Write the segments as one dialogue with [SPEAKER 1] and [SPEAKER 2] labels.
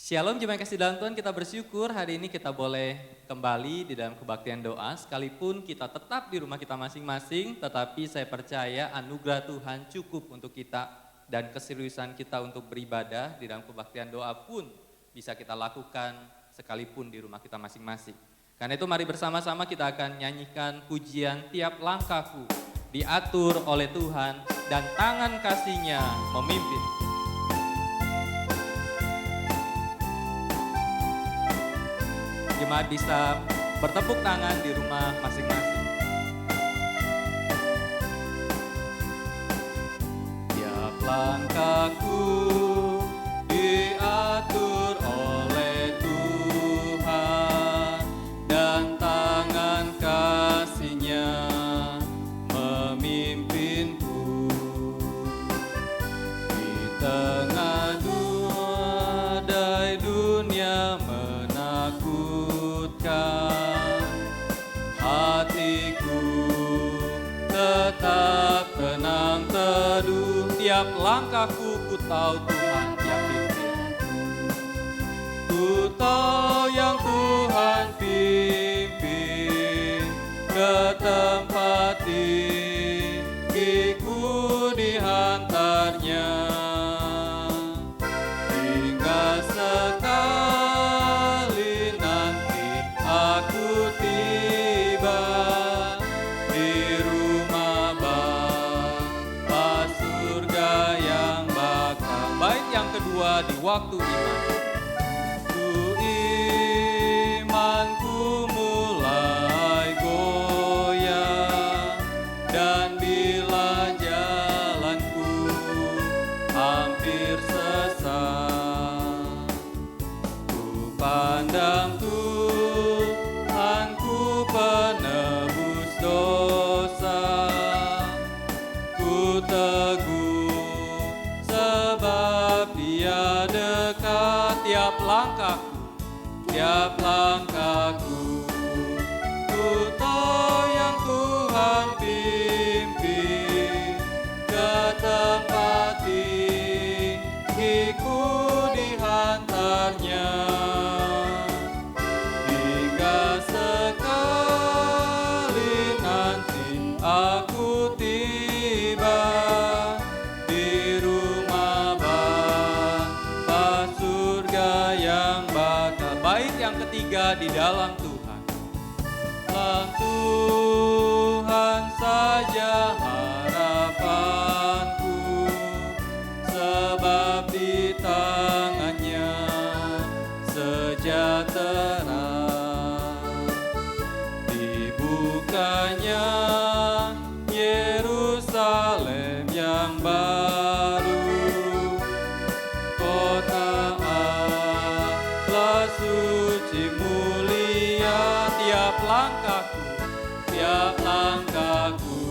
[SPEAKER 1] Shalom jemaat kasih dalam Tuhan, kita bersyukur hari ini kita boleh kembali di dalam kebaktian doa. Sekalipun kita tetap di rumah kita masing-masing, tetapi saya percaya anugerah Tuhan cukup untuk kita. Dan keseriusan kita untuk beribadah di dalam kebaktian doa pun bisa kita lakukan sekalipun di rumah kita masing-masing. Karena itu mari bersama-sama kita akan nyanyikan pujian tiap langkahku diatur oleh Tuhan dan tangan kasih-Nya memimpin. Jemaat bisa bertepuk tangan di rumah masing-masing. Tiap langkahku diatur oleh Tuhan dan tangan kasih-Nya memimpinku. Di tengah badai dunia hatiku tetap tenang teduh. Tiap langkahku ku tahu Tuhan yang pimpin. Ku tahu yang Tuhan pimpin ke tempat tinggiku dihantarnya. Hingga sekali nanti aku tiba di rumah Bapa surga yang bakal. Bait yang kedua di waktu iman. Imanku mulai goyah dan bila jalanku hampir sesat, ku pandang Tuhanku penebus dosa, ku teguh sebab Dia dekat. Tiap langkahku, ku tahu yang Tuhan pimpin ke tempat tinggiku dihantarnya. Hingga sekali nanti aku tiba di rumah Bapa surga yang bakal. Bait yang ketiga di dalam Tuhan. Tuhan saja harapanku, sebab di tangan-Nya sejahtera. Dibukanya Yerusalem yang baru, kota Allah suci mulia. Tiap langkahku,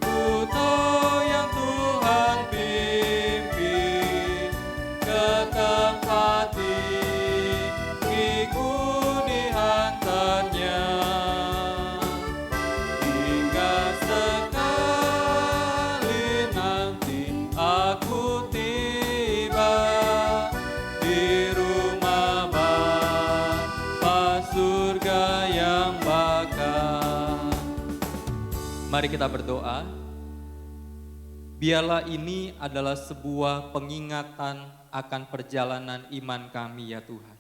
[SPEAKER 1] ku tahu yang Tuhan pimpin ke tempat tinggiku dihantarnya. Hingga sekali nanti aku tiba di rumah Bapa surga yang bakal. Mari kita berdoa. Biarlah ini adalah sebuah pengingatan akan perjalanan iman kami ya Tuhan.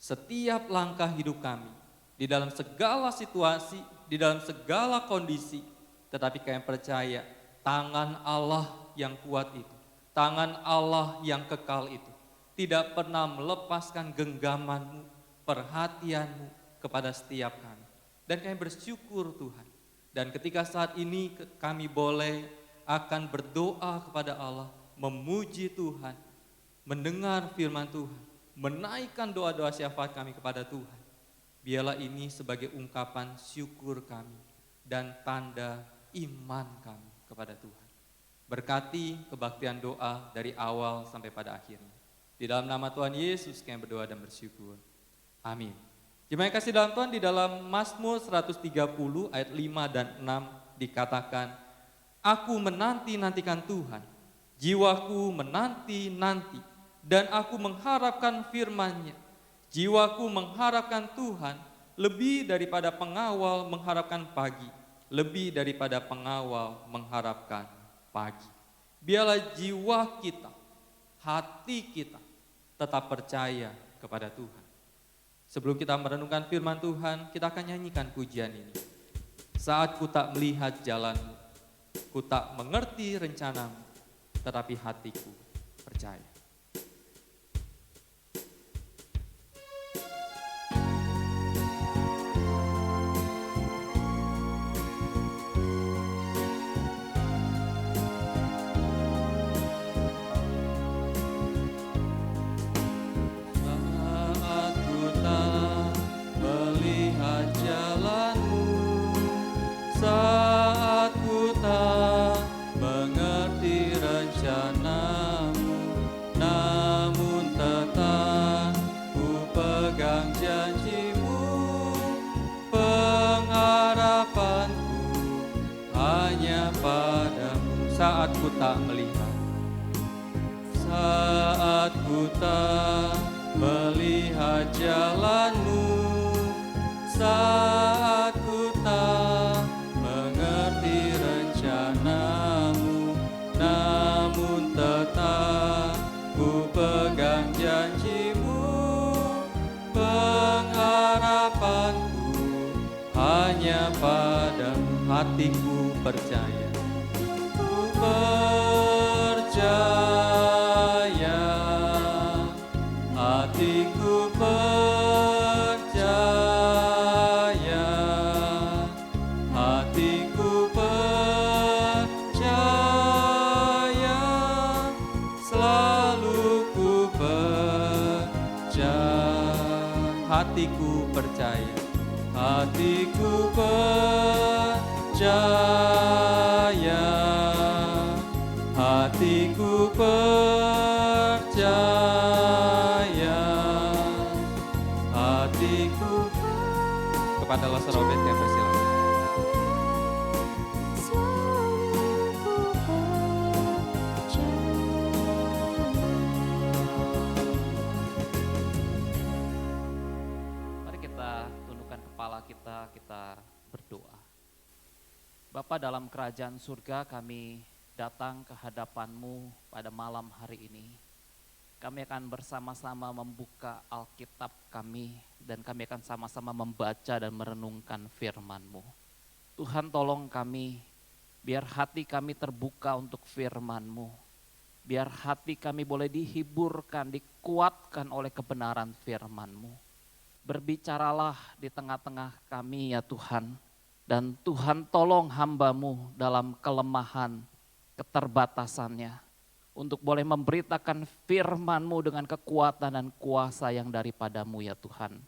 [SPEAKER 1] setiap langkah hidup kami, di dalam segala situasi, di dalam segala kondisi, tetapi kami percaya tangan Allah yang kuat itu, tangan Allah yang kekal itu, tidak pernah melepaskan genggaman-Mu, perhatian-Mu kepada setiap kami. Dan kami bersyukur Tuhan. Dan ketika saat ini kami boleh akan berdoa kepada Allah, memuji Tuhan, mendengar firman Tuhan, menaikkan doa-doa syafaat kami kepada Tuhan. Biarlah ini sebagai ungkapan syukur kami dan tanda iman kami kepada Tuhan. Berkati kebaktian doa dari awal sampai pada akhirnya. Di dalam nama Tuhan Yesus kami berdoa dan bersyukur. Amin. Jemaat yang kasih dalam Tuhan, di dalam Mazmur 130 ayat 5 dan 6 dikatakan, aku menanti-nantikan Tuhan, jiwaku menanti-nanti, dan aku mengharapkan firman-Nya. Jiwaku mengharapkan Tuhan lebih daripada pengawal mengharapkan pagi, lebih daripada pengawal mengharapkan pagi. Biarlah jiwa kita, hati kita tetap percaya kepada Tuhan. Sebelum kita merenungkan firman Tuhan, kita akan nyanyikan pujian ini. Saat ku tak melihat jalanmu, ku tak mengerti rencanamu, tetapi hatiku percaya. Saat ku tak melihat, saat ku tak melihat jalanmu, saat ku tak mengerti rencanamu, namun tetap ku pegang janjimu, pengharapanku hanya padamu, hatiku percaya. Percaya, hatiku percaya, hatiku percaya, selalu ku percaya, hatiku percaya, hatiku percaya. Hatiku percaya, hatiku kepada Lazar Obed yang bersilakan. Mari kita tundukkan kepala kita berdoa. Bapa dalam kerajaan surga, kami datang ke hadapan-Mu pada malam hari ini. Kami akan bersama-sama membuka Alkitab kami dan kami akan sama-sama membaca dan merenungkan firman-Mu. Tuhan tolong kami, biar hati kami terbuka untuk firman-Mu. Biar hati kami boleh dihiburkan, dikuatkan oleh kebenaran firman-Mu. Berbicaralah di tengah-tengah kami ya Tuhan. Dan Tuhan tolong hamba-Mu dalam kelemahan, keterbatasannya, untuk boleh memberitakan firman-Mu dengan kekuatan dan kuasa yang daripada-Mu ya Tuhan.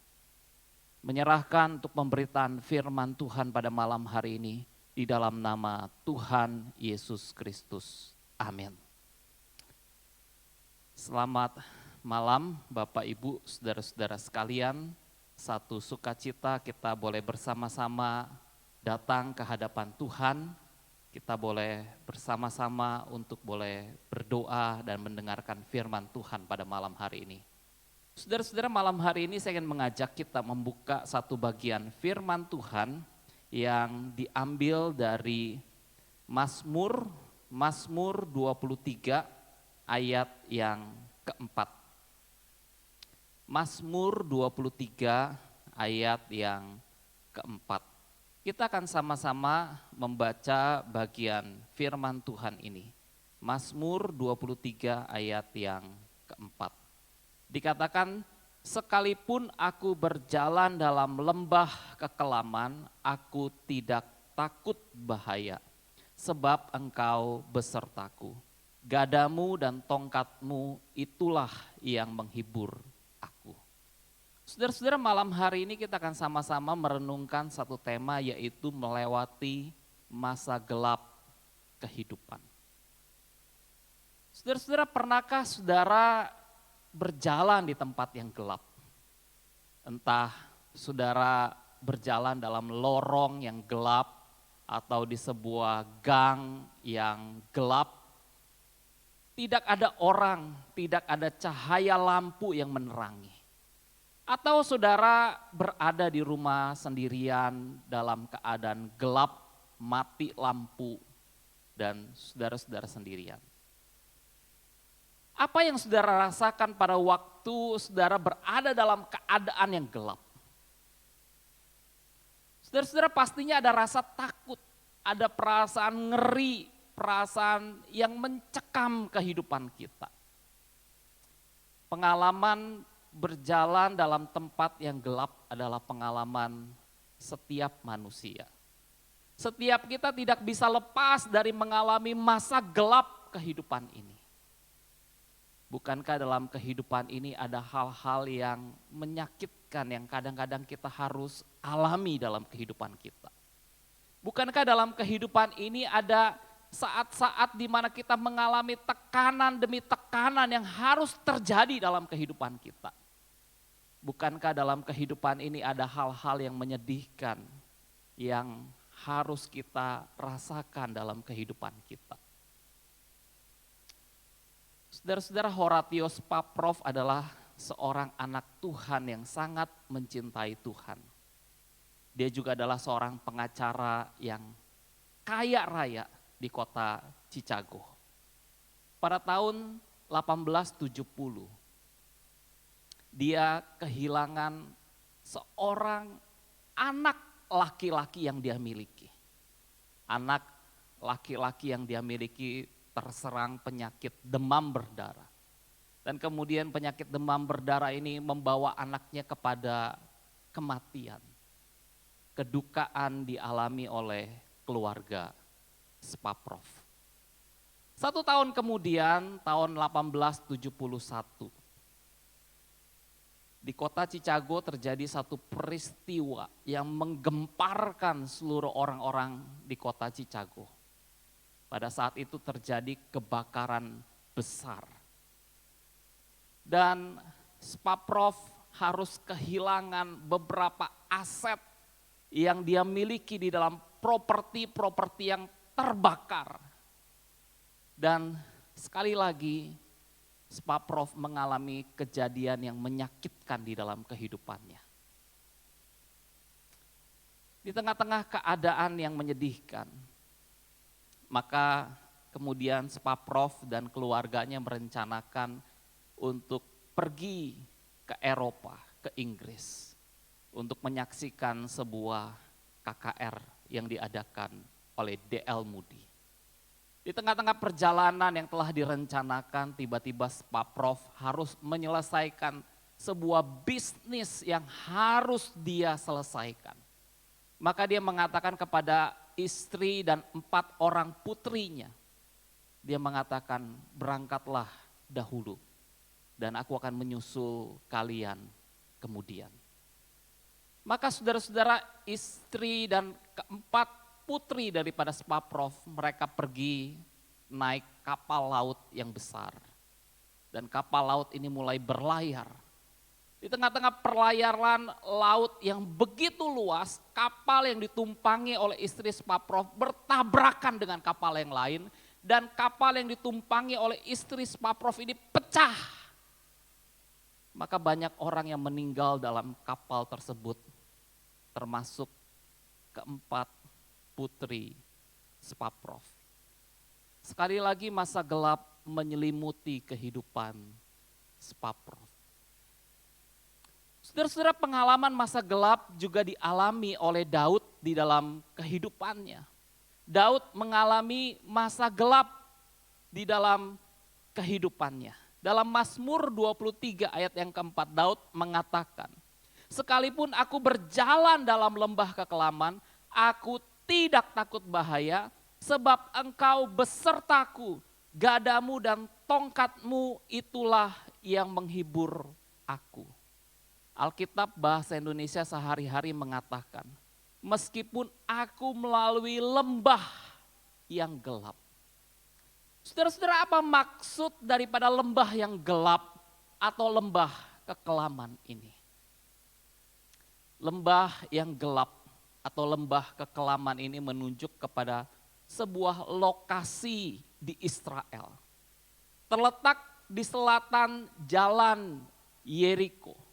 [SPEAKER 1] Menyerahkan untuk pemberitaan firman Tuhan pada malam hari ini, di dalam nama Tuhan Yesus Kristus. Amin. Selamat malam Bapak Ibu, saudara-saudara sekalian. Satu sukacita kita boleh bersama-sama datang ke hadapan Tuhan. Kita boleh bersama-sama untuk boleh berdoa dan mendengarkan firman Tuhan pada malam hari ini. Saudara-saudara, malam hari ini saya ingin mengajak kita membuka satu bagian firman Tuhan yang diambil dari Mazmur 23 ayat yang keempat.
[SPEAKER 2] Mazmur 23 ayat yang keempat. Kita akan sama-sama membaca bagian firman Tuhan ini. Mazmur 23 ayat yang keempat. Dikatakan, sekalipun aku berjalan dalam lembah kekelaman, aku tidak takut bahaya, sebab engkau besertaku. Gadamu dan tongkatmu itulah yang menghibur aku. Saudara-saudara, malam hari ini kita akan sama-sama merenungkan satu tema, yaitu melewati masa gelap kehidupan. Saudara-saudara, pernahkah saudara berjalan di tempat yang gelap? Entah saudara berjalan dalam lorong yang gelap atau di sebuah gang yang gelap. Tidak ada orang, tidak ada cahaya lampu yang menerangi. Atau saudara berada di rumah sendirian dalam keadaan gelap, mati lampu, dan saudara-saudara sendirian. Apa yang saudara rasakan pada waktu saudara berada dalam keadaan yang gelap? Saudara-saudara, pastinya ada rasa takut, ada perasaan ngeri, perasaan yang mencekam kehidupan kita. Pengalaman berjalan dalam tempat yang gelap adalah pengalaman setiap manusia. Setiap kita tidak bisa lepas dari mengalami masa gelap kehidupan ini. Bukankah dalam kehidupan ini ada hal-hal yang menyakitkan yang kadang-kadang kita harus alami dalam kehidupan kita? Bukankah dalam kehidupan ini ada saat-saat di mana kita mengalami tekanan demi tekanan yang harus terjadi dalam kehidupan kita? Bukankah dalam kehidupan ini ada hal-hal yang menyedihkan yang harus kita rasakan dalam kehidupan kita? Saudara-saudara, Horatius Paprov adalah seorang anak Tuhan yang sangat mencintai Tuhan. Dia juga adalah seorang pengacara yang kaya raya di kota Chicago. Pada tahun 1870, dia kehilangan seorang anak laki-laki yang dia miliki. Anak laki-laki yang dia miliki terserang penyakit demam berdarah. Dan kemudian penyakit demam berdarah ini membawa anaknya kepada kematian. Kedukaan dialami oleh keluarga Paprov. 1 tahun kemudian, tahun 1871, di kota Chicago terjadi satu peristiwa yang menggemparkan seluruh orang-orang di kota Chicago. Pada saat itu terjadi kebakaran besar. Dan Paprov harus kehilangan beberapa aset yang dia miliki di dalam properti-properti yang terbakar. Dan sekali lagi Paprov mengalami kejadian yang menyakitkan di dalam kehidupannya. Di tengah-tengah keadaan yang menyedihkan, maka kemudian Paprov dan keluarganya merencanakan untuk pergi ke Eropa, ke Inggris, untuk menyaksikan sebuah KKR yang diadakan oleh D.L. Moody. Di tengah-tengah perjalanan yang telah direncanakan, tiba-tiba Paprov harus menyelesaikan sebuah bisnis yang harus dia selesaikan. Maka dia mengatakan kepada istri dan 4 orang putrinya, dia mengatakan, berangkatlah dahulu dan aku akan menyusul kalian kemudian. Maka saudara-saudara, istri dan keempat putri daripada Paprov, mereka pergi naik kapal laut yang besar. Dan kapal laut ini mulai berlayar. Di tengah-tengah perlayaran laut yang begitu luas, kapal yang ditumpangi oleh istri Paprov bertabrakan dengan kapal yang lain. Dan kapal yang ditumpangi oleh istri Paprov ini pecah. Maka banyak orang yang meninggal dalam kapal tersebut, termasuk keempat putri Paprov. Sekali lagi masa gelap menyelimuti kehidupan Paprov. Saudara-saudara, pengalaman masa gelap juga dialami oleh Daud di dalam kehidupannya. Daud mengalami masa gelap di dalam kehidupannya. Dalam Mazmur 23 ayat yang keempat, Daud mengatakan, sekalipun aku berjalan dalam lembah kekelaman, aku tidak takut bahaya, sebab engkau besertaku, gadamu dan tongkatmu itulah yang menghibur aku. Alkitab bahasa Indonesia sehari-hari mengatakan, meskipun aku melalui lembah yang gelap. Saudara-saudara, apa maksud daripada lembah yang gelap atau lembah kekelaman ini? Lembah yang gelap atau lembah kekelaman ini menunjuk kepada sebuah lokasi di Israel. Terletak di selatan jalan Yeriko.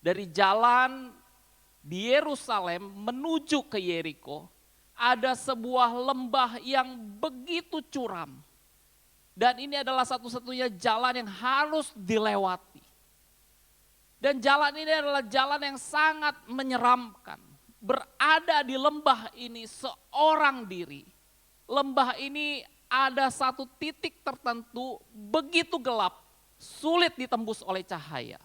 [SPEAKER 2] Dari jalan di Yerusalem menuju ke Yeriko, ada sebuah lembah yang begitu curam. Dan ini adalah satu-satunya jalan yang harus dilewati. Dan jalan ini adalah jalan yang sangat menyeramkan. Berada di lembah ini seorang diri. Lembah ini ada satu titik tertentu begitu gelap, sulit ditembus oleh cahaya.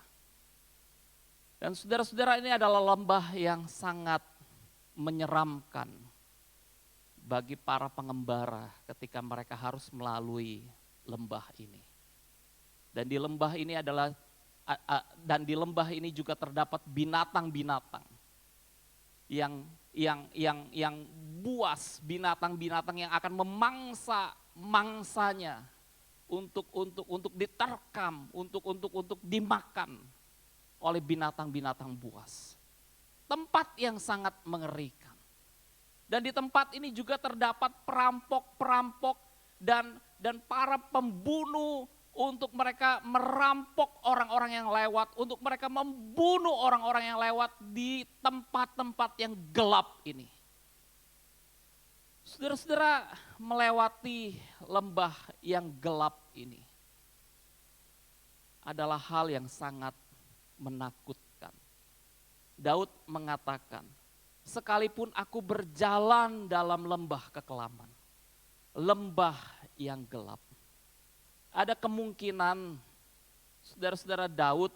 [SPEAKER 2] Dan saudara-saudara, ini adalah lembah yang sangat menyeramkan bagi para pengembara ketika mereka harus melalui lembah ini. Dan di lembah ini juga terdapat binatang-binatang yang buas, binatang-binatang yang akan memangsa mangsanya untuk diterkam, untuk dimakan oleh binatang-binatang buas. Tempat yang sangat mengerikan. Dan di tempat ini juga terdapat perampok-perampok dan para pembunuh untuk mereka merampok orang-orang yang lewat, untuk mereka membunuh orang-orang yang lewat di tempat-tempat yang gelap ini. Saudara-saudara, melewati lembah yang gelap ini adalah hal yang sangat menakutkan. Daud mengatakan, sekalipun aku berjalan dalam lembah kekelaman, lembah yang gelap. Ada kemungkinan saudara-saudara Daud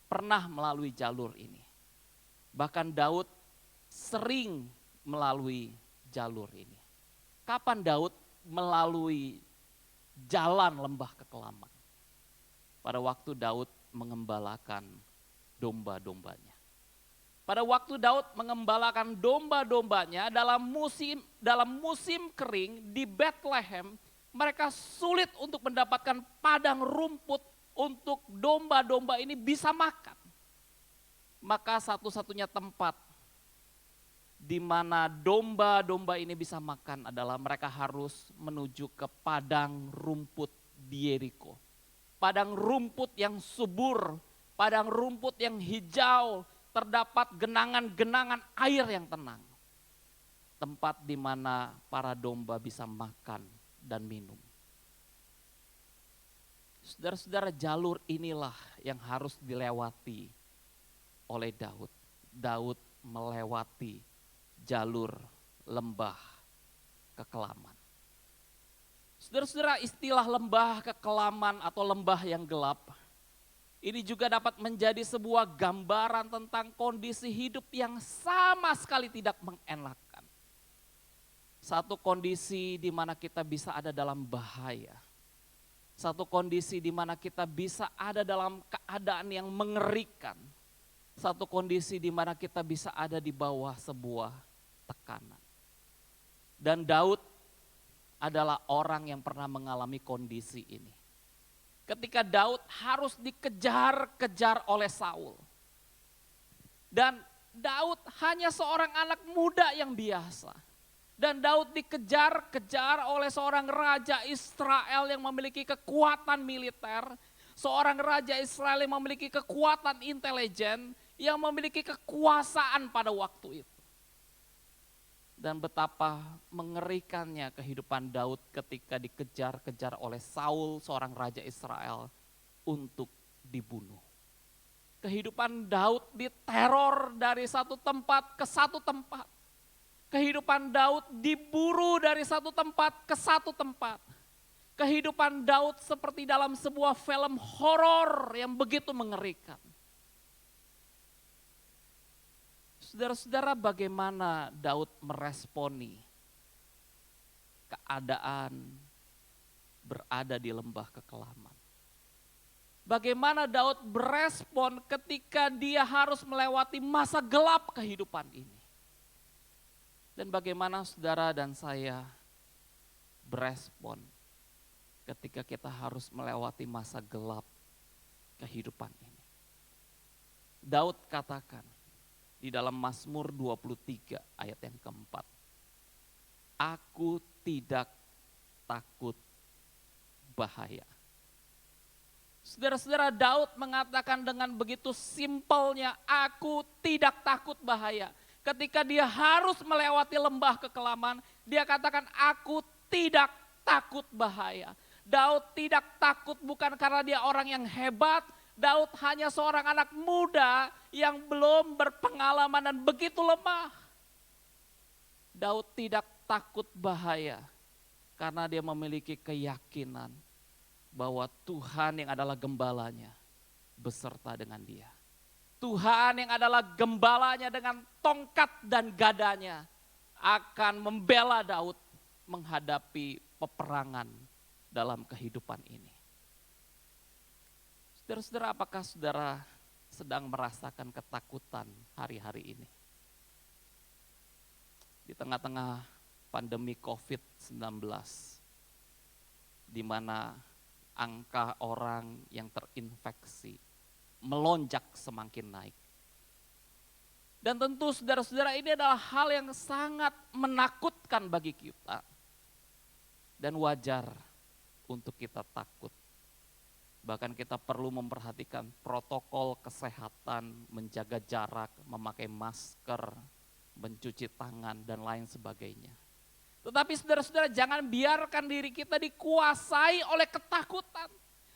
[SPEAKER 2] pernah melalui jalur ini. Bahkan Daud sering melalui jalur ini. Kapan Daud melalui jalan lembah kekelaman? Pada waktu Daud mengembalakan domba-dombanya. Pada waktu Daud mengembalakan domba-dombanya dalam musim kering di Bethlehem, mereka sulit untuk mendapatkan padang rumput untuk domba-domba ini bisa makan. Maka satu-satunya tempat di mana domba-domba ini bisa makan adalah mereka harus menuju ke padang rumput di Yeriko. Padang rumput yang subur, padang rumput yang hijau, terdapat genangan-genangan air yang tenang. Tempat di mana para domba bisa makan dan minum. Saudara-saudara, jalur inilah yang harus dilewati oleh Daud. Daud melewati jalur lembah kekelaman. Saudara-saudara, istilah lembah kekelaman atau lembah yang gelap ini juga dapat menjadi sebuah gambaran tentang kondisi hidup yang sama sekali tidak mengenakan. Satu kondisi di mana kita bisa ada dalam bahaya. Satu kondisi di mana kita bisa ada dalam keadaan yang mengerikan. Satu kondisi di mana kita bisa ada di bawah sebuah tekanan. Dan Daud adalah orang yang pernah mengalami kondisi ini. Ketika Daud harus dikejar-kejar oleh Saul. Dan Daud hanya seorang anak muda yang biasa. Dan Daud dikejar-kejar oleh seorang raja Israel yang memiliki kekuatan militer. Seorang raja Israel yang memiliki kekuatan intelijen, yang memiliki kekuasaan pada waktu itu. Dan betapa mengerikannya kehidupan Daud ketika dikejar-kejar oleh Saul, seorang raja Israel, untuk dibunuh. Kehidupan Daud diteror dari satu tempat ke satu tempat. Kehidupan Daud diburu dari satu tempat ke satu tempat. Kehidupan Daud seperti dalam sebuah film horor yang begitu mengerikan. Saudara-saudara, bagaimana Daud meresponi keadaan berada di lembah kekelaman? Bagaimana Daud berespon ketika dia harus melewati masa gelap kehidupan ini? Dan bagaimana saudara dan saya berespon ketika kita harus melewati masa gelap kehidupan ini? Daud katakan di dalam Mazmur 23 ayat yang keempat, aku tidak takut bahaya. Saudara-saudara, Daud mengatakan dengan begitu simpelnya, aku tidak takut bahaya. Ketika dia harus melewati lembah kekelaman, dia katakan aku tidak takut bahaya. Daud tidak takut bukan karena dia orang yang hebat, Daud hanya seorang anak muda yang belum berpengalaman dan begitu lemah. Daud tidak takut bahaya karena dia memiliki keyakinan bahwa Tuhan yang adalah gembalanya beserta dengan dia. Tuhan yang adalah gembalanya dengan tongkat dan gadanya akan membela Daud menghadapi peperangan dalam kehidupan ini. Saudara-saudara, apakah saudara sedang merasakan ketakutan hari-hari ini? Di tengah-tengah pandemi COVID-19, di mana angka orang yang terinfeksi melonjak semakin naik. Dan tentu saudara-saudara, ini adalah hal yang sangat menakutkan bagi kita. Dan wajar untuk kita takut. Bahkan kita perlu memperhatikan protokol kesehatan, menjaga jarak, memakai masker, mencuci tangan dan lain sebagainya. Tetapi saudara-saudara, jangan biarkan diri kita dikuasai oleh ketakutan.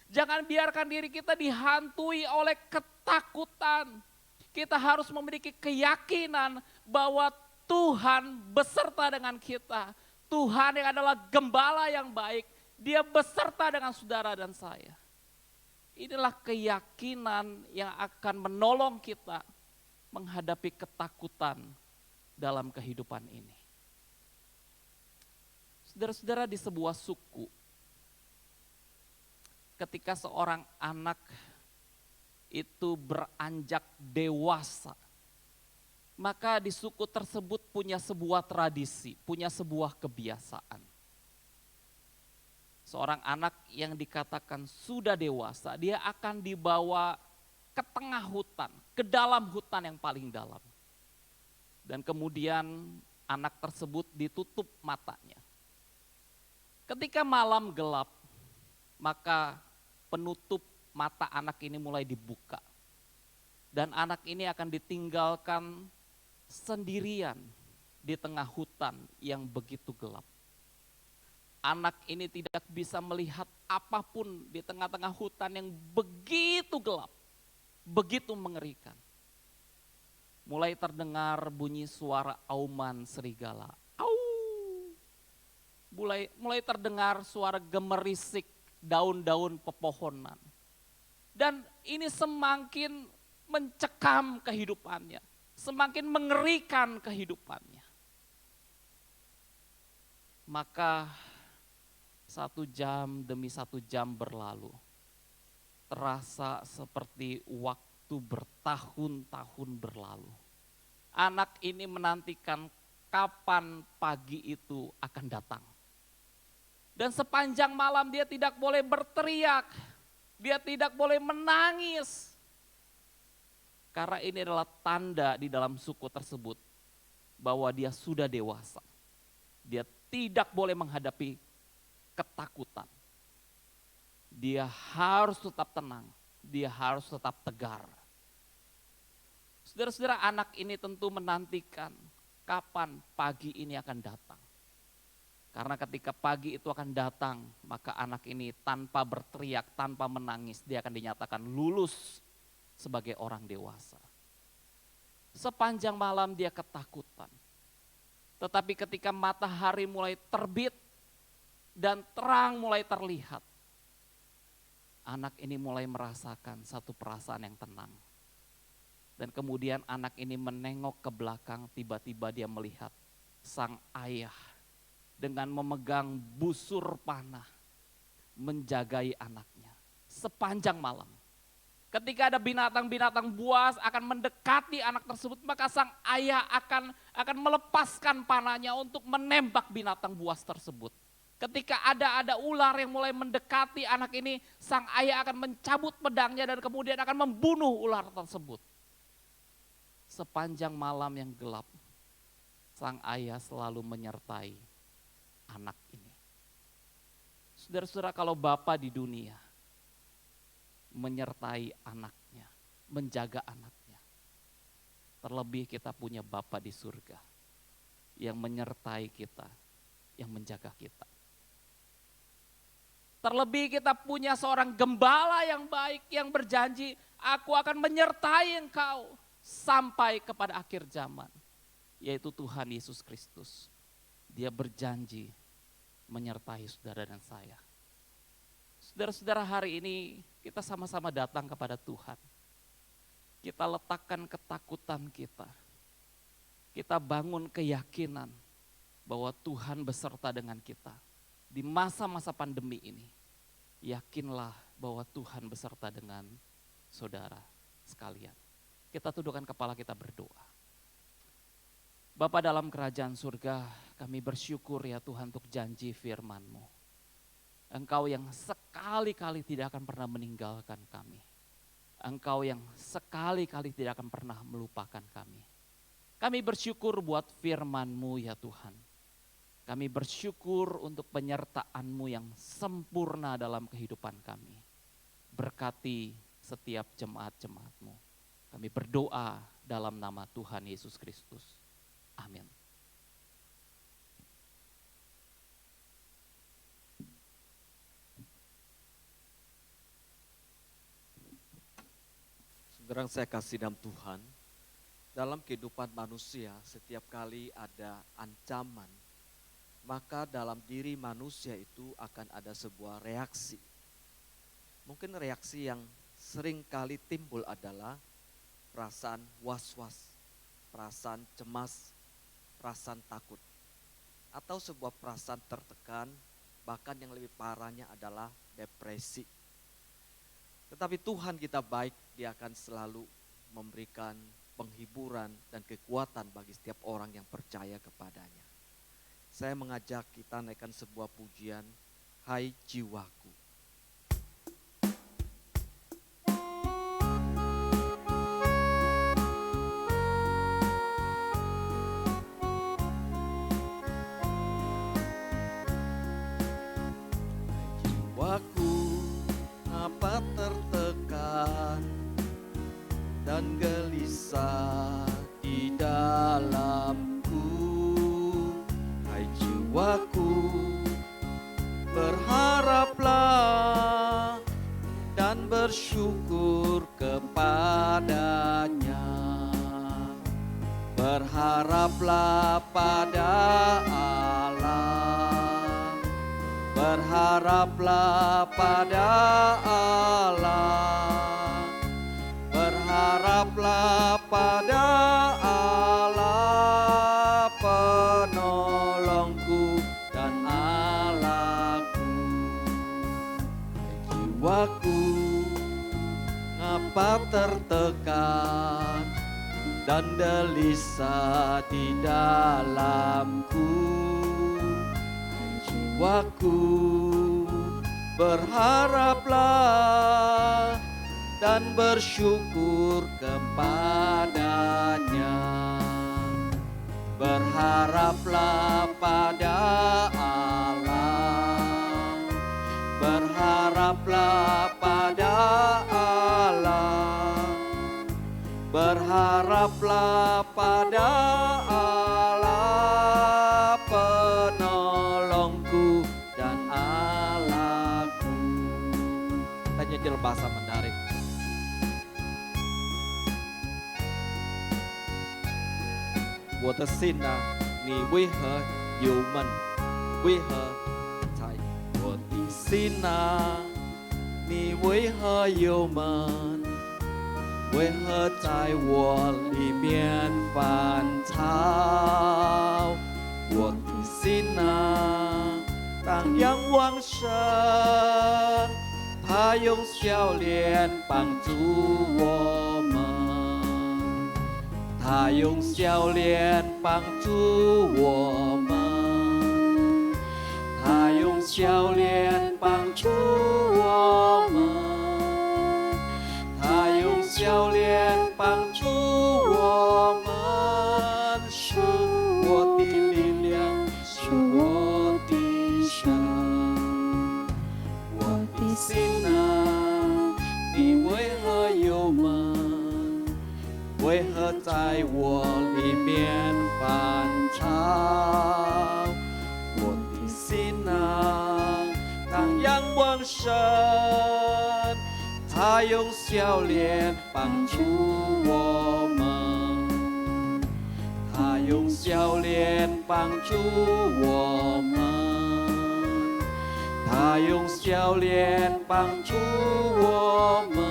[SPEAKER 2] Jangan biarkan diri kita dihantui oleh ketakutan. Kita harus memiliki keyakinan bahwa Tuhan beserta dengan kita. Tuhan yang adalah gembala yang baik, Dia beserta dengan saudara dan saya. Inilah keyakinan yang akan menolong kita menghadapi ketakutan dalam kehidupan ini. Saudara-saudara, di sebuah suku, ketika seorang anak itu beranjak dewasa, maka di suku tersebut punya sebuah tradisi, punya sebuah kebiasaan. Seorang anak yang dikatakan sudah dewasa, dia akan dibawa ke tengah hutan, ke dalam hutan yang paling dalam. Dan kemudian anak tersebut ditutup matanya. Ketika malam gelap, maka penutup mata anak ini mulai dibuka. Dan anak ini akan ditinggalkan sendirian di tengah hutan yang begitu gelap. Anak ini tidak bisa melihat apapun di tengah-tengah hutan yang begitu gelap, begitu mengerikan. Mulai terdengar bunyi suara auman serigala. Mulai terdengar suara gemerisik daun-daun pepohonan. Dan ini semakin mencekam kehidupannya, semakin mengerikan kehidupannya. Maka 1 jam demi 1 jam berlalu, terasa seperti waktu bertahun-tahun berlalu. Anak ini menantikan kapan pagi itu akan datang. Dan sepanjang malam dia tidak boleh berteriak, dia tidak boleh menangis. Karena ini adalah tanda di dalam suku tersebut bahwa dia sudah dewasa. Dia tidak boleh menghadapi ketakutan. Dia harus tetap tenang, dia harus tetap tegar. Saudara-saudara, anak ini tentu menantikan kapan pagi ini akan datang. Karena ketika pagi itu akan datang, maka anak ini tanpa berteriak, tanpa menangis, dia akan dinyatakan lulus sebagai orang dewasa. Sepanjang malam dia ketakutan. Tetapi ketika matahari mulai terbit dan terang mulai terlihat, anak ini mulai merasakan satu perasaan yang tenang. Dan kemudian anak ini menengok ke belakang, tiba-tiba dia melihat sang ayah dengan memegang busur panah menjagai anaknya sepanjang malam. Ketika ada binatang-binatang buas akan mendekati anak tersebut, maka sang ayah akan melepaskan panahnya untuk menembak binatang buas tersebut. Ketika ada ular yang mulai mendekati anak ini, sang ayah akan mencabut pedangnya dan kemudian akan membunuh ular tersebut. Sepanjang malam yang gelap, sang ayah selalu menyertai anak ini. Saudara-saudara, kalau Bapa di dunia menyertai anaknya, menjaga anaknya, terlebih kita punya Bapa di surga yang menyertai kita, yang menjaga kita. Terlebih kita punya seorang gembala yang baik yang berjanji, aku akan menyertai engkau sampai kepada akhir zaman, yaitu Tuhan Yesus Kristus. Dia berjanji menyertai saudara dan saya. Saudara-saudara, hari ini kita sama-sama datang kepada Tuhan. Kita letakkan ketakutan kita. Kita bangun keyakinan bahwa Tuhan beserta dengan kita. Di masa-masa pandemi ini, yakinlah bahwa Tuhan beserta dengan saudara sekalian. Kita tundukkan kepala, kita berdoa. Bapa dalam kerajaan surga, kami bersyukur ya Tuhan untuk janji firman-Mu. Engkau yang sekali-kali tidak akan pernah meninggalkan kami. Engkau yang sekali-kali tidak akan pernah melupakan kami. Kami bersyukur buat firman-Mu ya Tuhan. Kami bersyukur untuk penyertaan-Mu yang sempurna dalam kehidupan kami. Berkati setiap jemaat-jemaat-Mu. Kami berdoa dalam nama Tuhan Yesus Kristus. Amin.
[SPEAKER 3] Saudara yang saya kasih dalam Tuhan, dalam kehidupan manusia setiap kali ada ancaman, maka dalam diri manusia itu akan ada sebuah reaksi. Mungkin reaksi yang sering kali timbul adalah perasaan was-was, perasaan cemas, perasaan takut, atau sebuah perasaan tertekan, bahkan yang lebih parahnya adalah depresi. Tetapi Tuhan kita baik, Dia akan selalu memberikan penghiburan dan kekuatan bagi setiap orang yang percaya kepadanya. Saya mengajak kita naikkan sebuah pujian, Hai Jiwaku. Apa tertekan dan gelisah di dalamku, hai jiwaku, berharaplah dan bersyukur kepadanya. Berharaplah pada Allah, berharaplah pada Allah, berharaplah pada Allah, penolongku dan Allahku. Jiwaku, ngapa tertekan dan gelisah di dalamku? Jiwaku, berharaplah dan bersyukur kepadanya. Berharaplah pada Allah, berharaplah pada Allah, berharaplah pada Allah, penolongku dan Allahku. Kita nyanyi bahasa Mandarin. 我的心啊，你为何忧闷？为何在我的心啊，你为何忧闷？为何在我里面烦躁？我的心啊，当仰望神，他用笑脸帮助我们，他用笑脸帮助我们，他用笑脸帮助我们，他用笑脸帮助我们，是我的力量，是我的神。我的心啊，你为何忧闷？为何在我里面烦躁？我的心啊，当仰望神，他用笑脸帮助我们，他用笑脸帮助我们，他用笑脸帮助我们，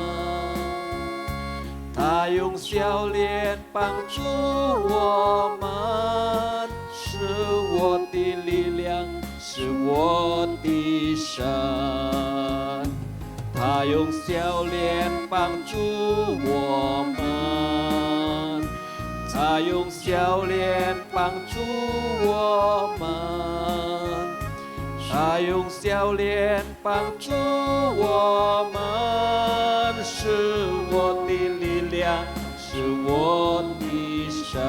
[SPEAKER 3] 他用笑脸帮助我们，是我的力量，是我的神。他用笑脸帮助我们，他用笑脸帮助我们，他用笑脸帮助我们，是我的力量，是我的神。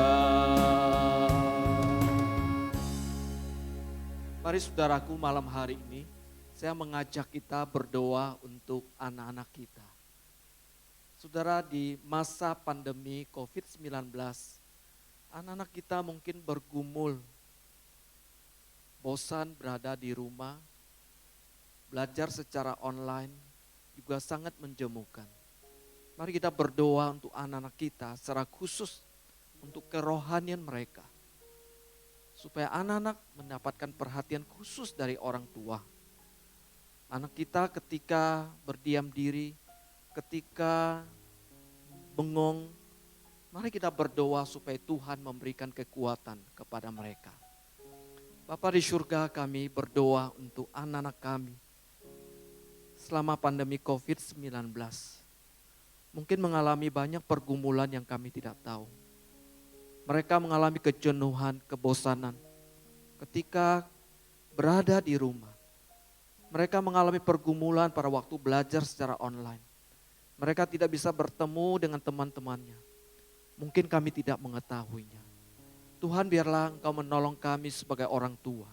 [SPEAKER 3] Mari saudaraku, malam hari ini saya mengajak kita berdoa untuk anak-anak kita. Saudara, di masa pandemi COVID-19, anak-anak kita mungkin bergumul, bosan berada di rumah, belajar secara online juga sangat menjemukan. Mari kita berdoa untuk anak-anak kita secara khusus untuk kerohanian mereka. Supaya anak-anak mendapatkan perhatian khusus dari orang tua. Anak kita ketika berdiam diri, ketika bengong, mari kita berdoa supaya Tuhan memberikan kekuatan kepada mereka. Bapa di surga, kami berdoa untuk anak-anak kami selama pandemi COVID-19. Mungkin mengalami banyak pergumulan yang kami tidak tahu. Mereka mengalami kejenuhan, kebosanan ketika berada di rumah. Mereka mengalami pergumulan pada waktu belajar secara online. Mereka tidak bisa bertemu dengan teman-temannya. Mungkin kami tidak mengetahuinya. Tuhan, biarlah Engkau menolong kami sebagai orang tua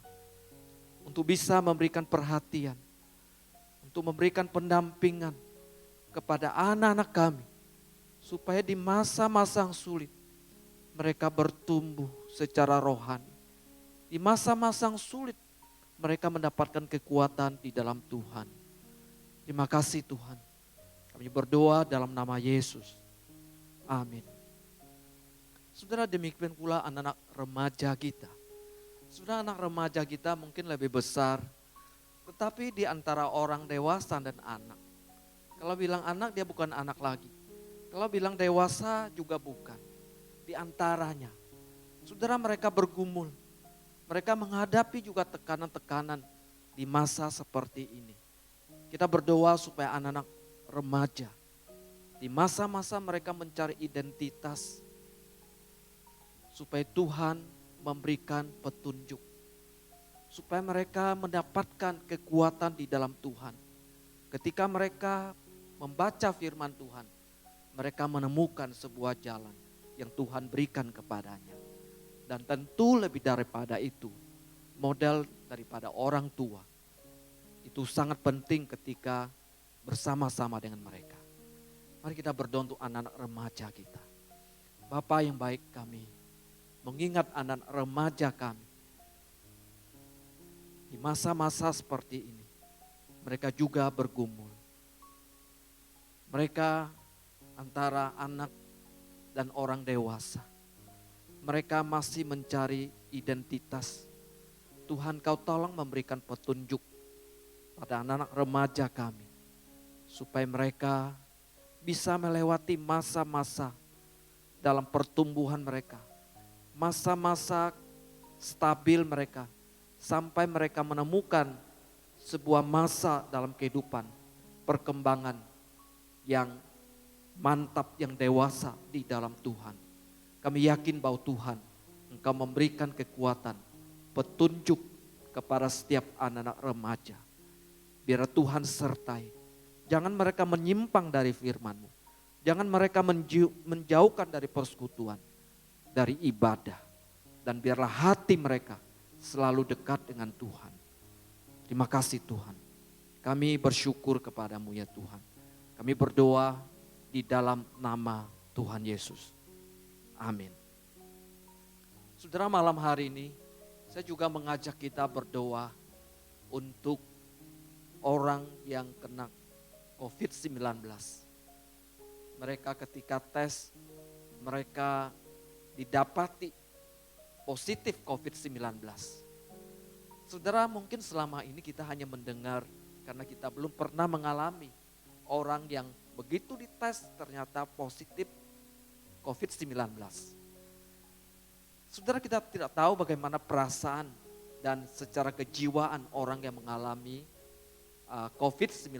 [SPEAKER 3] untuk bisa memberikan perhatian, untuk memberikan pendampingan kepada anak-anak kami, supaya di masa-masa yang sulit mereka bertumbuh secara rohani. Di masa-masa yang sulit mereka mendapatkan kekuatan di dalam Tuhan. Terima kasih Tuhan. Kami berdoa dalam nama Yesus. Amin. Saudara, demikian pula anak-anak remaja kita. Saudara, anak remaja kita mungkin lebih besar, tetapi di antara orang dewasa dan anak. Kalau bilang anak, dia bukan anak lagi. Kalau bilang dewasa juga bukan. Di antaranya, saudara, mereka bergumul. Mereka menghadapi juga tekanan-tekanan di masa seperti ini. Kita berdoa supaya anak-anak remaja, di masa-masa mereka mencari identitas, supaya Tuhan memberikan petunjuk. Supaya mereka mendapatkan kekuatan di dalam Tuhan. Ketika mereka membaca firman Tuhan, mereka menemukan sebuah jalan yang Tuhan berikan kepadanya. Dan tentu lebih daripada itu, model daripada orang tua. Itu sangat penting ketika bersama-sama dengan mereka. Mari kita berdoa untuk anak-anak remaja kita. Bapa yang baik, kami mengingat anak remaja kami. Di masa-masa seperti ini, mereka juga bergumul. Mereka antara anak dan orang dewasa. mereka masih mencari identitas. Tuhan, Kau tolong memberikan petunjuk pada anak-anak remaja kami, supaya mereka bisa melewati masa-masa dalam pertumbuhan mereka, masa-masa stabil mereka, sampai mereka menemukan sebuah masa dalam kehidupan, perkembangan yang mantap, yang dewasa di dalam Tuhan. Kami yakin bahwa Tuhan, Engkau memberikan kekuatan, petunjuk kepada setiap anak-anak remaja. Biar Tuhan sertai. Jangan mereka menyimpang dari firman-Mu. Jangan mereka menjauhkan dari persekutuan, dari ibadah. Dan biarlah hati mereka selalu dekat dengan Tuhan. Terima kasih Tuhan. Kami bersyukur kepadamu ya Tuhan. Kami berdoa di dalam nama Tuhan Yesus. Amin. Saudara, malam hari ini saya juga mengajak kita berdoa untuk orang yang kena COVID-19. Mereka ketika tes, mereka didapati positif COVID-19. Saudara, mungkin selama ini kita hanya mendengar karena kita belum pernah mengalami orang yang begitu dites ternyata positif COVID-19. Saudara, kita tidak tahu bagaimana perasaan dan secara kejiwaan orang yang mengalami COVID-19.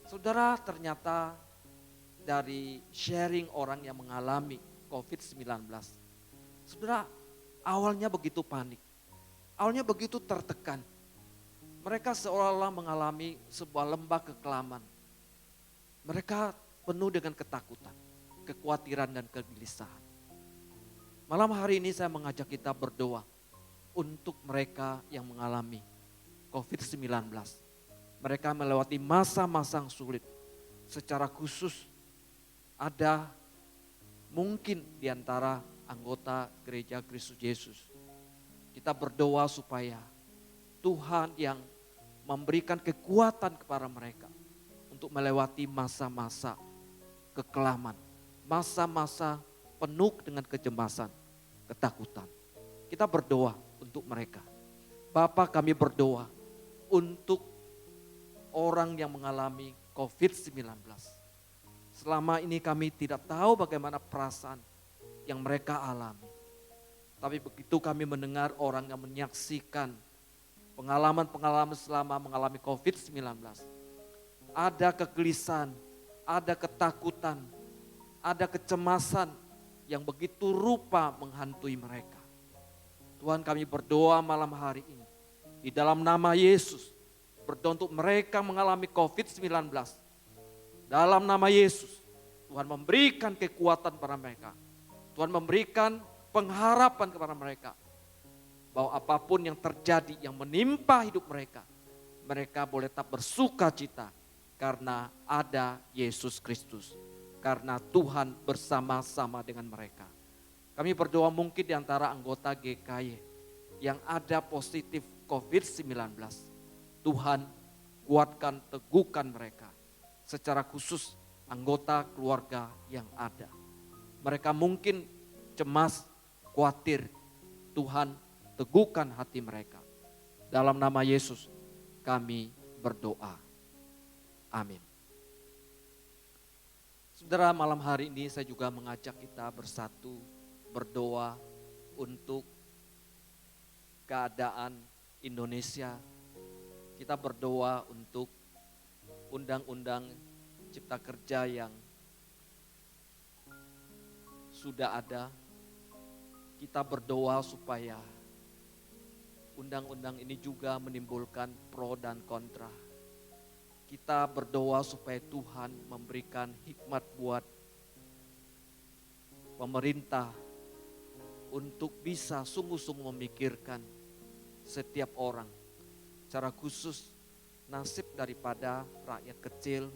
[SPEAKER 3] Saudara, ternyata dari sharing orang yang mengalami COVID-19, saudara, awalnya begitu panik, awalnya begitu tertekan. Mereka seolah-olah mengalami sebuah lembah kekelaman. Mereka penuh dengan ketakutan, kekhawatiran dan kegelisahan. Malam hari ini saya mengajak kita berdoa untuk mereka yang mengalami COVID-19. Mereka melewati masa-masa yang sulit. Secara khusus ada mungkin di antara anggota gereja Kristus Yesus. Kita berdoa supaya Tuhan yang memberikan kekuatan kepada mereka untuk melewati masa-masa kekelaman, masa-masa penuh dengan kecemasan, ketakutan. Kita berdoa untuk mereka. Bapa, kami berdoa untuk orang yang mengalami COVID-19. Selama ini kami tidak tahu bagaimana perasaan yang mereka alami. Tapi begitu kami mendengar orang yang menyaksikan pengalaman-pengalaman selama mengalami COVID-19. Ada kegelisahan, ada ketakutan, ada kecemasan yang begitu rupa menghantui mereka. Tuhan, kami berdoa malam hari ini. Di dalam nama Yesus, berdoa untuk mereka mengalami COVID-19. Dalam nama Yesus, Tuhan memberikan kekuatan kepada mereka. Tuhan memberikan pengharapan kepada mereka. Bahwa apapun yang terjadi, yang menimpa hidup mereka, mereka boleh tetap bersuka cita. Karena ada Yesus Kristus. Karena Tuhan bersama-sama dengan mereka. Kami berdoa mungkin di antara anggota GKY yang ada positif COVID-19. Tuhan kuatkan, teguhkan mereka. Secara khusus anggota keluarga yang ada. Mereka mungkin cemas, khawatir. Tuhan teguhkan hati mereka. Dalam nama Yesus kami berdoa. Amin. Saudara, malam hari ini saya juga mengajak kita bersatu berdoa untuk keadaan Indonesia. Kita berdoa untuk undang-undang cipta kerja yang sudah ada. Kita berdoa supaya undang-undang ini juga menimbulkan pro dan kontra. Kita berdoa supaya Tuhan memberikan hikmat buat pemerintah untuk bisa sungguh-sungguh memikirkan setiap orang. Secara khusus nasib daripada rakyat kecil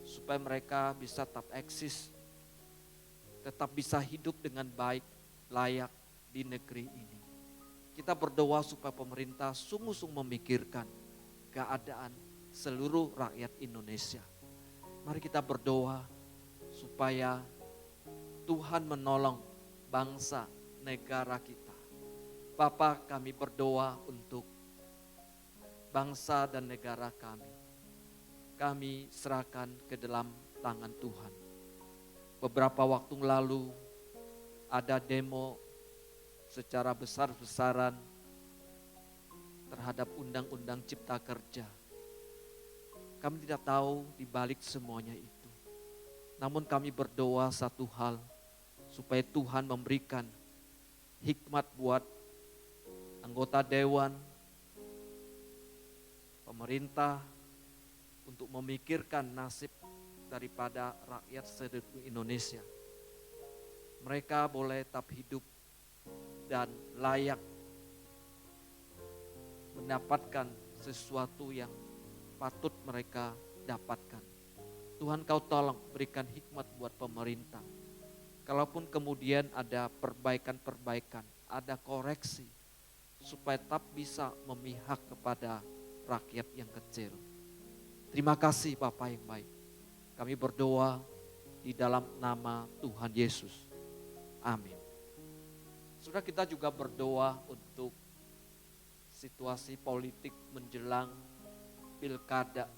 [SPEAKER 3] supaya mereka bisa tetap eksis, tetap bisa hidup dengan baik, layak di negeri ini. Kita berdoa supaya pemerintah sungguh-sungguh memikirkan keadaan seluruh rakyat Indonesia. Mari kita berdoa supaya Tuhan menolong bangsa, negara kita. Bapa, kami berdoa untuk bangsa dan negara kami. Kami serahkan ke dalam tangan Tuhan. Beberapa waktu lalu ada demo secara besar-besaran terhadap Undang-Undang Cipta Kerja. Kami tidak tahu di balik semuanya itu. Namun kami berdoa satu hal, supaya Tuhan memberikan hikmat buat anggota dewan, pemerintah, untuk memikirkan nasib daripada rakyat seluruh Indonesia. Mereka boleh tetap hidup dan layak mendapatkan sesuatu yang patut mereka dapatkan. Tuhan, Kau tolong berikan hikmat buat pemerintah. Kalaupun kemudian ada perbaikan-perbaikan, ada koreksi, supaya tetap bisa memihak kepada rakyat yang kecil. Terima kasih Bapa yang baik. Kami berdoa di dalam nama Tuhan Yesus. Amin. Sudah kita juga berdoa untuk situasi politik menjelang pilkada.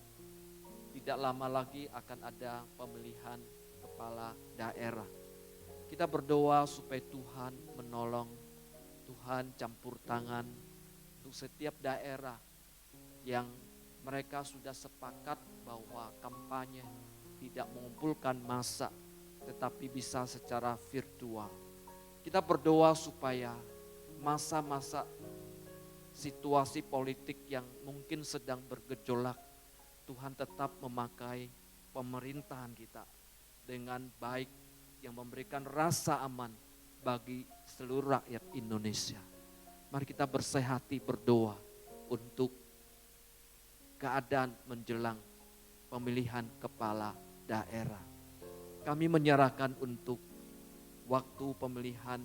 [SPEAKER 3] Tidak lama lagi akan ada pemilihan kepala daerah. Kita berdoa supaya Tuhan menolong, Tuhan campur tangan untuk setiap daerah yang mereka sudah sepakat bahwa kampanye tidak mengumpulkan massa, tetapi bisa secara virtual. Kita berdoa supaya masa-masa situasi politik yang mungkin sedang bergejolak, Tuhan tetap memakai pemerintahan kita dengan baik, yang memberikan rasa aman bagi seluruh rakyat Indonesia. Mari kita bersehati berdoa untuk keadaan menjelang pemilihan kepala daerah. Kami menyerahkan untuk waktu pemilihan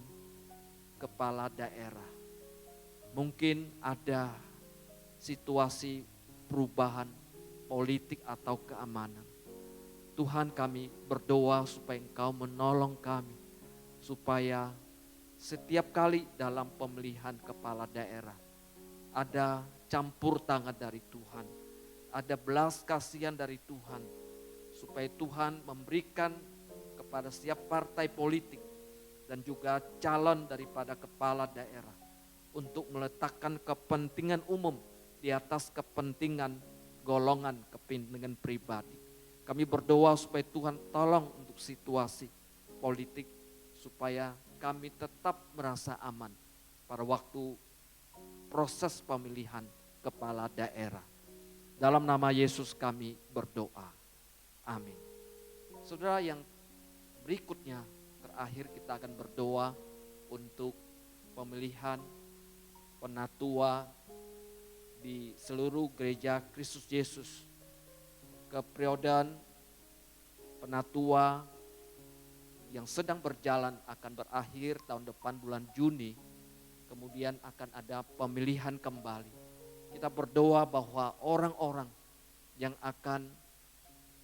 [SPEAKER 3] kepala daerah. Mungkin ada situasi perubahan politik atau keamanan. Tuhan, kami berdoa supaya Engkau menolong kami, supaya setiap kali dalam pemilihan kepala daerah ada campur tangan dari Tuhan, ada belas kasihan dari Tuhan, supaya Tuhan memberikan kepada setiap partai politik dan juga calon daripada kepala daerah untuk meletakkan kepentingan umum di atas kepentingan golongan, kepentingan pribadi. Kami berdoa supaya Tuhan tolong untuk situasi politik, supaya kami tetap merasa aman pada waktu proses pemilihan kepala daerah. Dalam nama Yesus kami berdoa. Amin. Saudara, yang berikutnya terakhir kita akan berdoa untuk pemilihan penatua di seluruh gereja Kristus Yesus. Keperiodan penatua yang sedang berjalan akan berakhir tahun depan bulan Juni. Kemudian akan ada pemilihan kembali. Kita berdoa bahwa orang-orang yang akan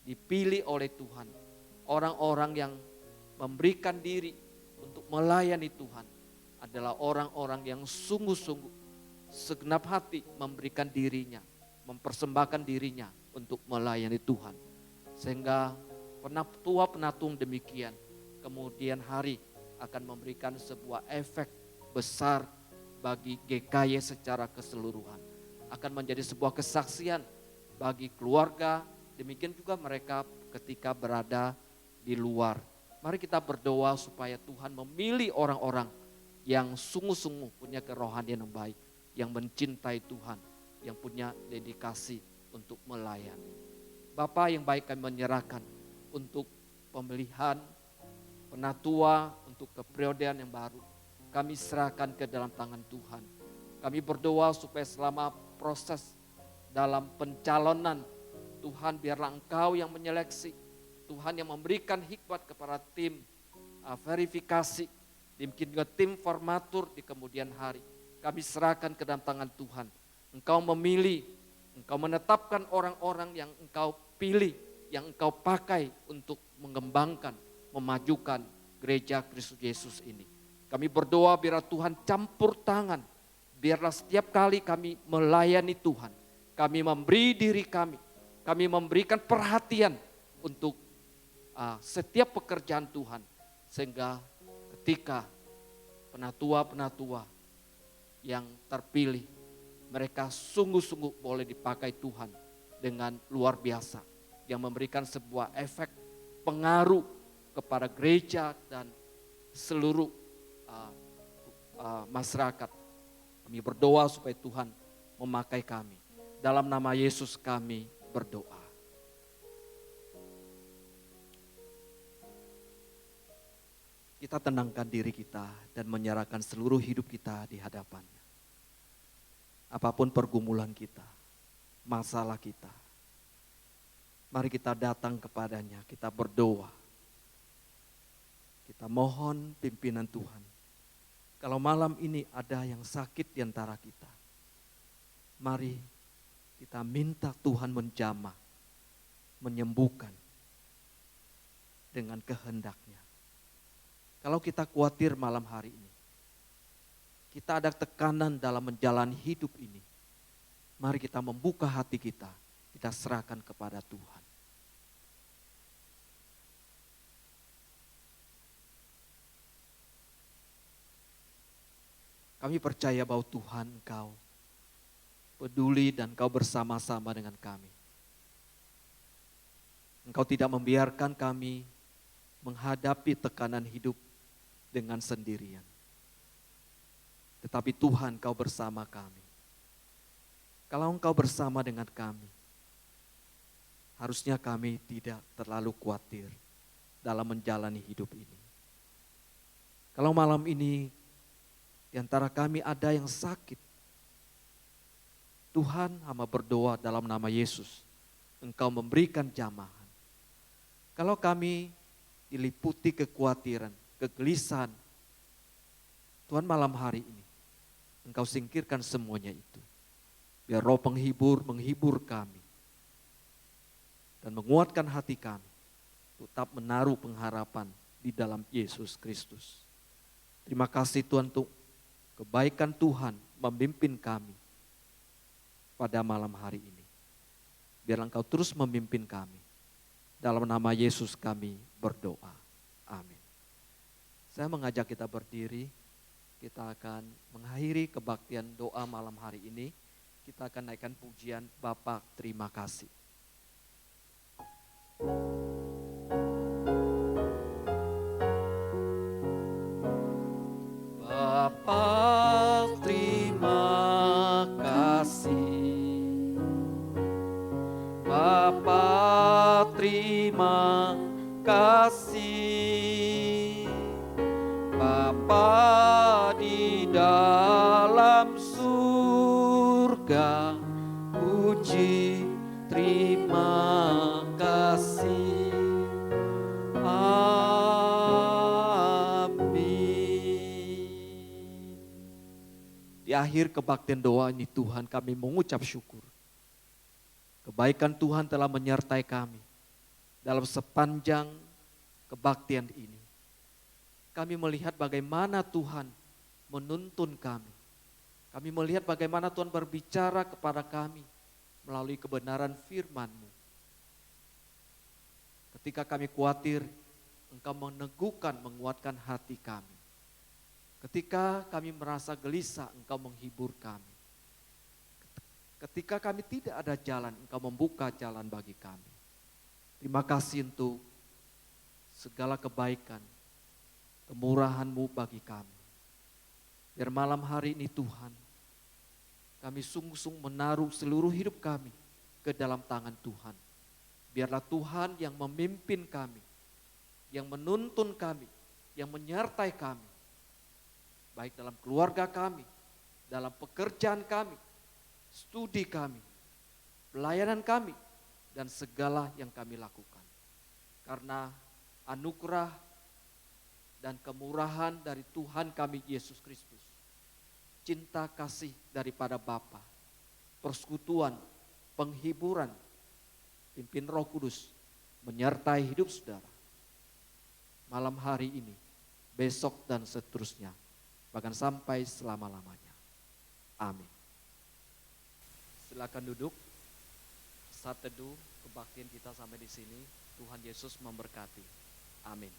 [SPEAKER 3] dipilih oleh Tuhan, orang-orang yang memberikan diri untuk melayani Tuhan, adalah orang-orang yang sungguh-sungguh segenap hati memberikan dirinya, mempersembahkan dirinya untuk melayani Tuhan. Sehingga penatua-penatua demikian kemudian hari akan memberikan sebuah efek besar bagi GKY secara keseluruhan. Akan menjadi sebuah kesaksian bagi keluarga, demikian juga mereka ketika berada di luar. Mari kita berdoa supaya Tuhan memilih orang-orang yang sungguh-sungguh punya kerohanian yang baik, yang mencintai Tuhan, yang punya dedikasi untuk melayani. Bapa yang baik, kami menyerahkan untuk pemilihan penatua untuk keperiodan yang baru. Kami serahkan ke dalam tangan Tuhan. Kami berdoa supaya selama proses dalam pencalonan, Tuhan biarlah Engkau yang menyeleksi, Tuhan yang memberikan hikmat kepada tim verifikasi, mungkin juga tim formatur di kemudian hari. Kami serahkan ke dalam tangan Tuhan. Engkau memilih, Engkau menetapkan orang-orang yang Engkau pilih, yang Engkau pakai untuk mengembangkan, memajukan gereja Kristus Yesus ini. Kami berdoa biar Tuhan campur tangan. Biarlah setiap kali kami melayani Tuhan, kami memberi diri kami memberikan perhatian untuk setiap pekerjaan Tuhan. Sehingga ketika penatua-penatua yang terpilih, mereka sungguh-sungguh boleh dipakai Tuhan dengan luar biasa. Yang memberikan sebuah efek pengaruh kepada gereja dan seluruh masyarakat. Kami berdoa supaya Tuhan memakai kami. Dalam nama Yesus kami berdoa. Kita tenangkan diri kita dan menyerahkan seluruh hidup kita di hadapannya. Apapun pergumulan kita, masalah kita, mari kita datang kepadanya, kita berdoa. Kita mohon pimpinan Tuhan. Kalau malam ini ada yang sakit di antara kita, mari kita minta Tuhan menjamah, menyembuhkan dengan kehendaknya. Kalau kita khawatir malam hari ini, kita ada tekanan dalam menjalani hidup ini, mari kita membuka hati kita serahkan kepada Tuhan. Kami percaya bahwa Tuhan Engkau peduli dan Engkau bersama-sama dengan kami. Engkau tidak membiarkan kami menghadapi tekanan hidup dengan sendirian. Tetapi Tuhan Engkau bersama kami. Kalau Engkau bersama dengan kami, harusnya kami tidak terlalu khawatir dalam menjalani hidup ini. Kalau malam ini di antara kami ada yang sakit, Tuhan, hamba berdoa dalam nama Yesus, Engkau memberikan jamahan. Kalau kami diliputi kekhawatiran, kegelisahan, Tuhan malam hari ini, Engkau singkirkan semuanya itu. Biar Roh menghibur kami. Dan menguatkan hati kami, tetap menaruh pengharapan di dalam Yesus Kristus. Terima kasih Tuhan untuk kebaikan Tuhan memimpin kami pada malam hari ini. Biar Engkau terus memimpin kami. Dalam nama Yesus kami berdoa. Amin. Saya mengajak kita berdiri. Kita akan mengakhiri kebaktian doa malam hari ini. Kita akan naikkan pujian Bapa terima kasih. Bapa terima kasih, Bapa terima kasih, Bapa di dalam surga, puji terima kasih. Di akhir kebaktian doa ini Tuhan kami mengucap syukur. Kebaikan Tuhan telah menyertai kami dalam sepanjang kebaktian ini. Kami melihat bagaimana Tuhan menuntun kami. Kami melihat bagaimana Tuhan berbicara kepada kami melalui kebenaran firman-Mu. Ketika kami khawatir, Engkau meneguhkan, menguatkan hati kami. Ketika kami merasa gelisah, Engkau menghibur kami. Ketika kami tidak ada jalan, Engkau membuka jalan bagi kami. Terima kasih untuk segala kebaikan, kemurahan-Mu bagi kami. Biar malam hari ini Tuhan, kami sungguh-sungguh menaruh seluruh hidup kami ke dalam tangan Tuhan. Biarlah Tuhan yang memimpin kami, yang menuntun kami, yang menyertai kami. Baik dalam keluarga kami, dalam pekerjaan kami, studi kami, pelayanan kami, dan segala yang kami lakukan. Karena anugerah dan kemurahan dari Tuhan kami Yesus Kristus, cinta kasih daripada Bapa, persekutuan, penghiburan, pimpin Roh Kudus, menyertai hidup saudara. Malam hari ini, besok dan seterusnya, bahkan sampai selama-lamanya. Amin. Silakan duduk. Saat teduh kebaktian kita sampai di sini. Tuhan Yesus memberkati. Amin.